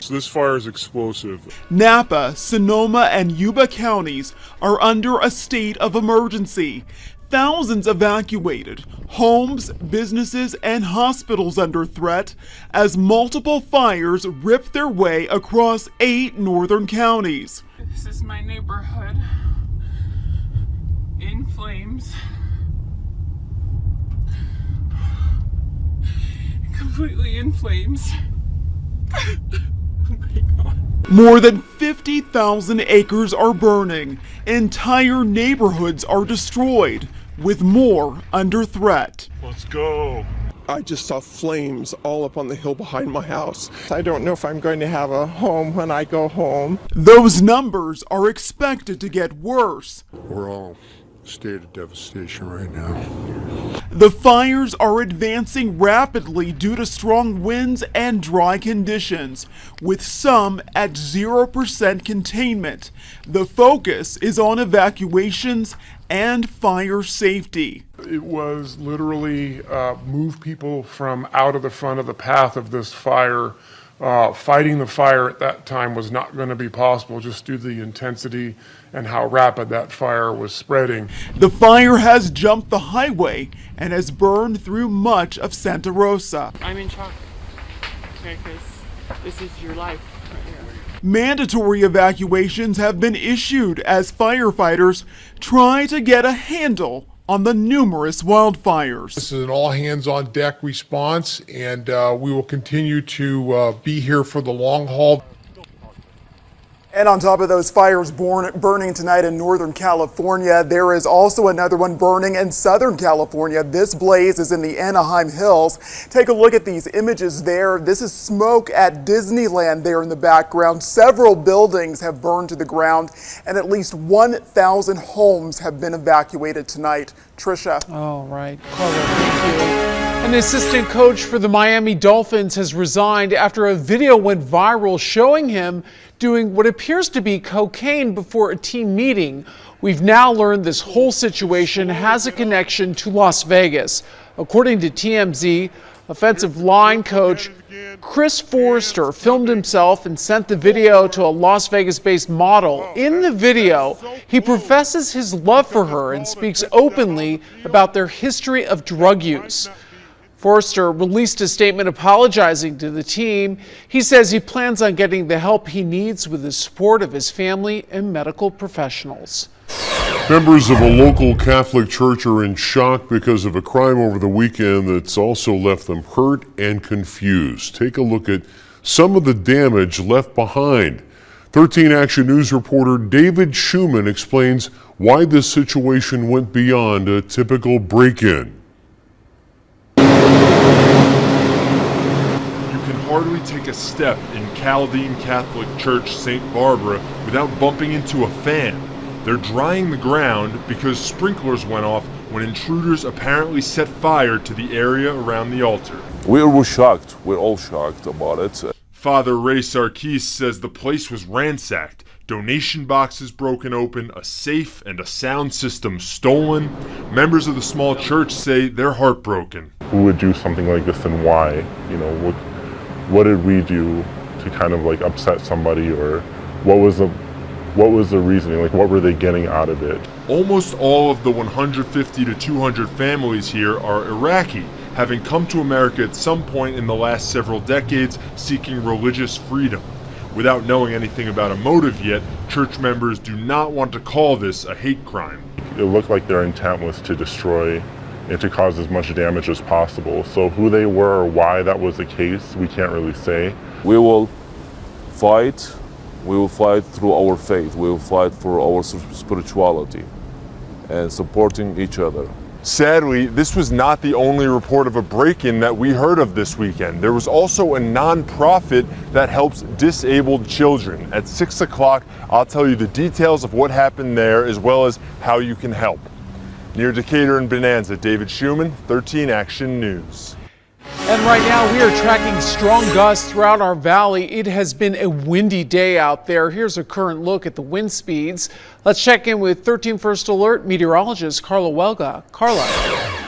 So this fire is explosive. Napa, Sonoma, and Yuba counties are under a state of emergency. Thousands evacuated, homes, businesses, and hospitals under threat as multiple fires rip their way across 8 northern counties. This is my neighborhood in flames. Completely in flames. Oh my God. More than 50,000 acres are burning. Entire neighborhoods are destroyed, with more under threat. Let's go. I just saw flames all up on the hill behind my house. I don't know if I'm going to have a home when I go home. Those numbers are expected to get worse. We're all in a state of devastation right now. The fires are advancing rapidly due to strong winds and dry conditions, with some at 0% containment. The focus is on evacuations and fire safety. It was literally move people from out of the front of the path of this fire. Fighting the fire at that time was not going to be possible just due to the intensity and how rapid that fire was spreading. The fire has jumped the highway and has burned through much of Santa Rosa. I'm in shock, because this is your life right here. Mandatory evacuations have been issued as firefighters try to get a handle on the numerous wildfires. This is an all-hands-on-deck response, and we will continue to be here for the long haul. And on top of those fires burning tonight in Northern California, there is also another one burning in Southern California. This blaze is in the Anaheim Hills. Take a look at these images there. This is smoke at Disneyland there in the background. Several buildings have burned to the ground, and at least 1,000 homes have been evacuated tonight. Tricia. All right, Carla, thank you. An assistant coach for the Miami Dolphins has resigned after a video went viral showing him doing what appears to be cocaine before a team meeting. We've now learned this whole situation has a connection to Las Vegas. According to TMZ, offensive line coach Chris Forrester filmed himself and sent the video to a Las Vegas-based model. In the video, he professes his love for her and speaks openly about their history of drug use. Forrester released a statement apologizing to the team. He says he plans on getting the help he needs with the support of his family and medical professionals. Members of a local Catholic church are in shock because of a crime over the weekend that's also left them hurt and confused. Take a look at some of the damage left behind. 13 Action News reporter David Schumann explains why this situation went beyond a typical break-in. Hardly take a step in Chaldean Catholic Church St. Barbara without bumping into a fan. They're drying the ground because sprinklers went off when intruders apparently set fire to the area around the altar. We were shocked. We're all shocked about it. Father Ray Sarkis says the place was ransacked, donation boxes broken open, a safe and a sound system stolen. Members of the small church say they're heartbroken. Who would do something like this and why? You know, what did we do to kind of like upset somebody, or what was the reasoning? Like, what were they getting out of it? Almost all of the 150 to 200 families here are Iraqi, having come to America at some point in the last several decades seeking religious freedom. Without knowing anything about a motive yet, church members do not want to call this a hate crime. It looked like their intent was to destroy and to cause as much damage as possible. So who they were or why that was the case, we can't really say. We will fight. We will fight through our faith. We will fight for our spirituality and supporting each other. Sadly, this was not the only report of a break-in that we heard of this weekend. There was also a non-profit that helps disabled children. At 6 o'clock, I'll tell you the details of what happened there as well as how you can help. Near Decatur and Bonanza, David Schumann, 13 Action News. And right now we are tracking strong gusts throughout our valley. It has been a windy day out there. Here's a current look at the wind speeds. Let's check in with 13 First Alert meteorologist Carla Welga. Carla.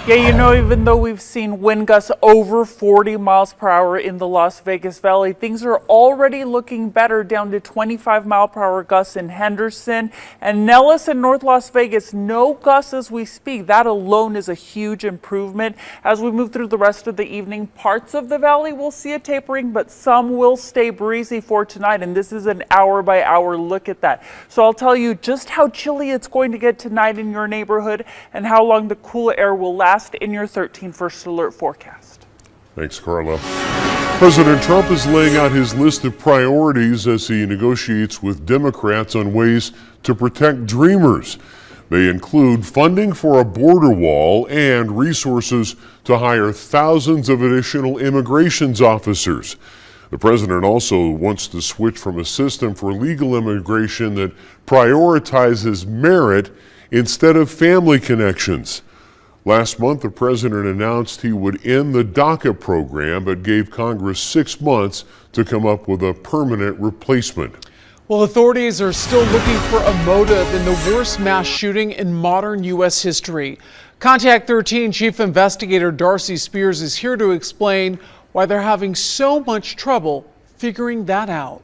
Yeah, you know, even though we've seen wind gusts over 40 miles per hour in the Las Vegas Valley, things are already looking better, down to 25 mile per hour gusts in Henderson and Nellis and North Las Vegas. No gusts as we speak. That alone is a huge improvement. As we move through the rest of the evening, parts of the valley will see a tapering, but some will stay breezy for tonight. And this is an hour by hour look at that. So I'll tell you just how chilly it's going to get tonight in your neighborhood and how long the cool air will last in your 13 First Alert forecast. Thanks, Carla. President Trump is laying out his list of priorities as he negotiates with Democrats on ways to protect dreamers. They include funding for a border wall and resources to hire thousands of additional immigration officers. The president also wants to switch from a system for legal immigration that prioritizes merit instead of family connections. Last month, the president announced he would end the DACA program, but gave Congress 6 months to come up with a permanent replacement. Well, authorities are still looking for a motive in the worst mass shooting in modern U.S. history. Contact 13 Chief Investigator Darcy Spears is here to explain why they're having so much trouble figuring that out.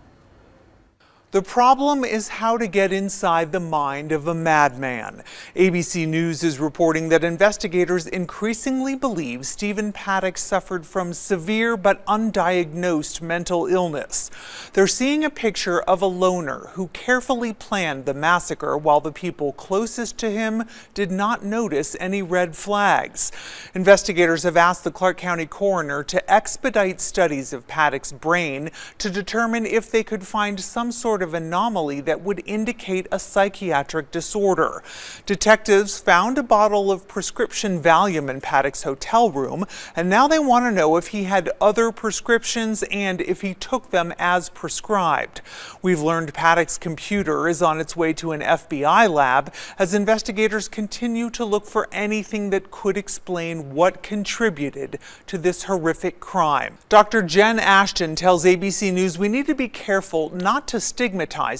The problem is how to get inside the mind of a madman. ABC News is reporting that investigators increasingly believe Stephen Paddock suffered from severe but undiagnosed mental illness. They're seeing a picture of a loner who carefully planned the massacre while the people closest to him did not notice any red flags. Investigators have asked the Clark County coroner to expedite studies of Paddock's brain to determine if they could find some sort of anomaly that would indicate a psychiatric disorder. Detectives found a bottle of prescription Valium in Paddock's hotel room, and now they want to know if he had other prescriptions and if he took them as prescribed. We've learned Paddock's computer is on its way to an FBI lab as investigators continue to look for anything that could explain what contributed to this horrific crime. Dr. Jen Ashton tells ABC News we need to be careful not to stigmatize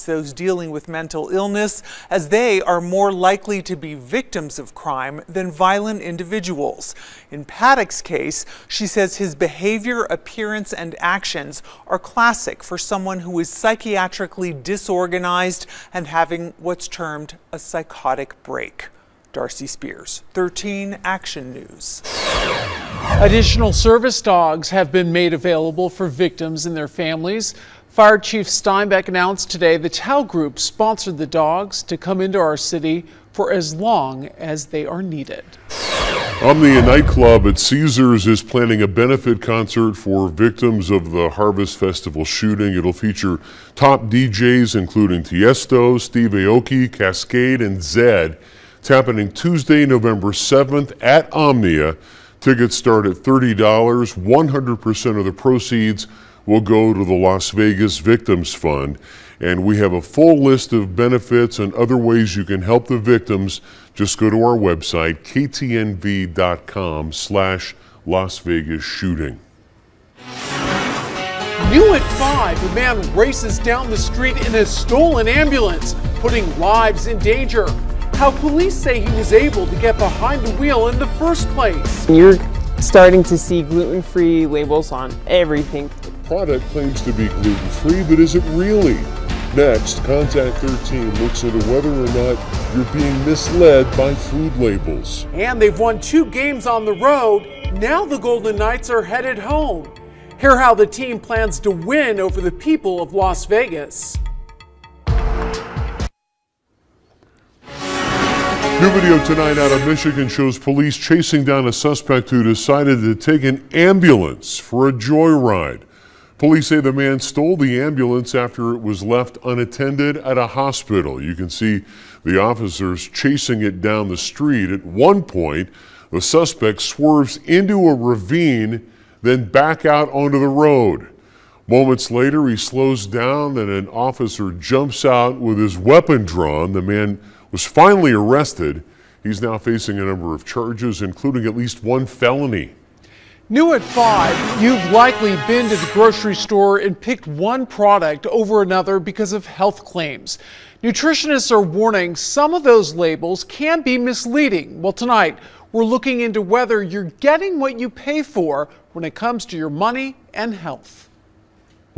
those dealing with mental illness, as they are more likely to be victims of crime than violent individuals. In Paddock's case, she says his behavior, appearance, and actions are classic for someone who is psychiatrically disorganized and having what's termed a psychotic break. Darcy Spears, 13 Action News. Additional service dogs have been made available for victims and their families. Fire Chief Steinbeck announced today the Tao Group sponsored the dogs to come into our city for as long as they are needed. Omnia nightclub at Caesars is planning a benefit concert for victims of the Harvest Festival shooting. It'll feature top DJs including Tiesto, Steve Aoki, Cascade, and Zed. It's happening Tuesday, November 7th at Omnia. Tickets start at $30. 100% of the proceeds will go to the Las Vegas Victims Fund. And we have a full list of benefits and other ways you can help the victims. Just go to our website, ktnv.com/Las Vegas shooting. New at 5, a man races down the street in a stolen ambulance, putting lives in danger. How police say he was able to get behind the wheel in the first place. You're starting to see gluten-free labels on everything. The product claims to be gluten-free, but is it really? Next, Contact 13 looks into whether or not you're being misled by food labels. And they've won 2 games on the road. Now the Golden Knights are headed home. Hear how the team plans to win over the people of Las Vegas. New video tonight out of Michigan shows police chasing down a suspect who decided to take an ambulance for a joyride. Police say the man stole the ambulance after it was left unattended at a hospital. You can see the officers chasing it down the street. At one point, the suspect swerves into a ravine, then back out onto the road. Moments later, he slows down and an officer jumps out with his weapon drawn. The man was finally arrested. He's now facing a number of charges, including at least 1 felony. New at 5, you've likely been to the grocery store and picked one product over another because of health claims. Nutritionists are warning some of those labels can be misleading. Well, tonight, we're looking into whether you're getting what you pay for when it comes to your money and health.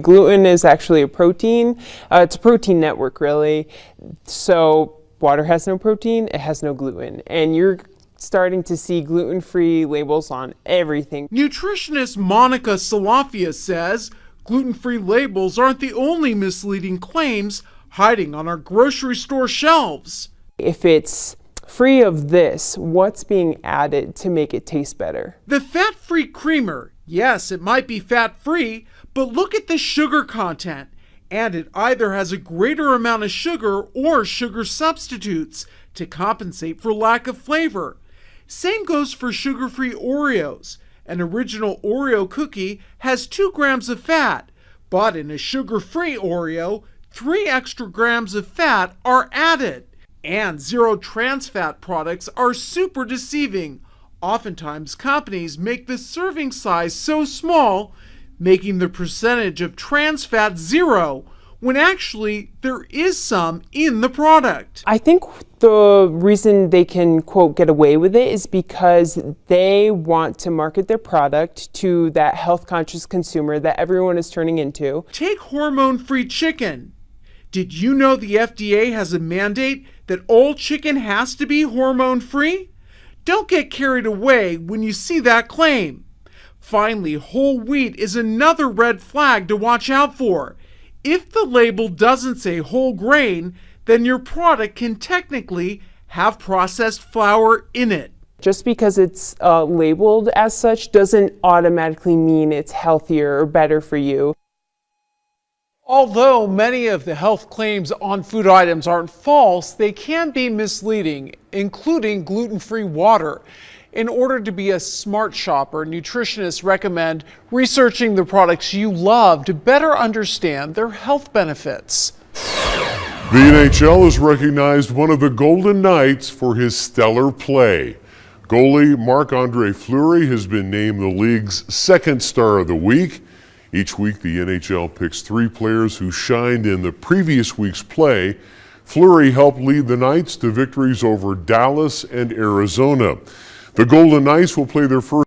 Gluten is actually a protein. It's a protein network, really. So water has no protein, it has no gluten. And you're starting to see gluten-free labels on everything. Nutritionist Monica Salafia says gluten-free labels aren't the only misleading claims hiding on our grocery store shelves. If it's free of this, what's being added to make it taste better? The fat-free creamer, yes, it might be fat-free, but look at the sugar content. And it either has a greater amount of sugar or sugar substitutes to compensate for lack of flavor. Same goes for sugar-free Oreos. An original Oreo cookie has 2 grams of fat, but in a sugar-free Oreo, 3 extra grams of fat are added. And zero trans fat products are super deceiving. Oftentimes, companies make the serving size so small, making the percentage of trans fat 0, when actually there is some in the product. I think the reason they can, quote, get away with it is because they want to market their product to that health-conscious consumer that everyone is turning into. Take hormone-free chicken. Did you know the FDA has a mandate that all chicken has to be hormone-free? Don't get carried away when you see that claim. Finally, whole wheat is another red flag to watch out for. If the label doesn't say whole grain, then your product can technically have processed flour in it. Just because it's labeled as such doesn't automatically mean it's healthier or better for you. Although many of the health claims on food items aren't false, they can be misleading, including gluten-free water. In order to be a smart shopper, nutritionists recommend researching the products you love to better understand their health benefits. The NHL has recognized one of the Golden Knights for his stellar play. Goalie Marc-Andre Fleury has been named the league's second star of the week. Each week, the NHL picks 3 players who shined in the previous week's play. Fleury helped lead the Knights to victories over Dallas and Arizona. The Golden Knights will play their first